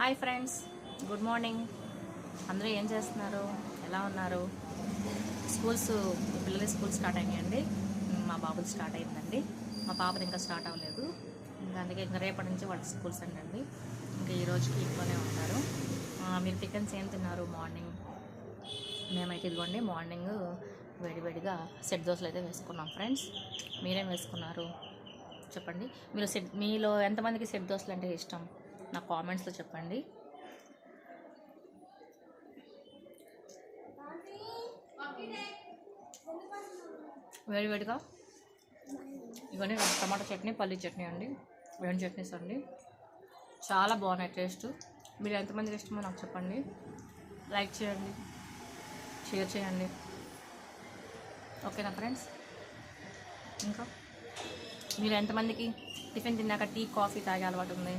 Hi friends, good morning. అందరూ ఏం చేస్తున్నారు, ఎలా ఉన్నారు? పిల్లల స్కూల్ స్టార్ట్ అయినాయండి. మా బాబుది స్టార్ట్ అయిందండి, మా పాపది ఇంకా స్టార్ట్ అవ్వలేదు. అందుకే ఇంకా రేపటి నుంచి వాళ్ళ స్కూల్స్ అండి. ఇంకా ఈరోజుకి ఇంట్లోనే ఉంటారు. మీరు టిఫిన్స్ ఏం తిన్నారు మార్నింగ్? మేమైతే ఇదిగోండి మార్నింగ్ వేడివేడిగా సెట్ దోశలు అయితే వేసుకున్నాం ఫ్రెండ్స్. మీరేం వేసుకున్నారు చెప్పండి. మీలో ఎంతమందికి సెట్ దోశలు అంటే ఇష్టం నాకు కామెంట్స్లో చెప్పండి. వేడివేడిగా ఇవన్నీ టమాటా చట్నీ, పల్లీ చట్నీ అండి, రెండు చట్నీస్ అండి, చాలా బాగున్నాయి టేస్ట్. మీరు ఎంతమందికి ఇష్టమో నాకు చెప్పండి. లైక్ చేయండి, షేర్ చేయండి. ఓకేనా ఫ్రెండ్స్? ఇంకా మీరు ఎంతమందికి టిఫిన్ తిన్నాక టీ, కాఫీ తాగే అలవాటు ఉంది?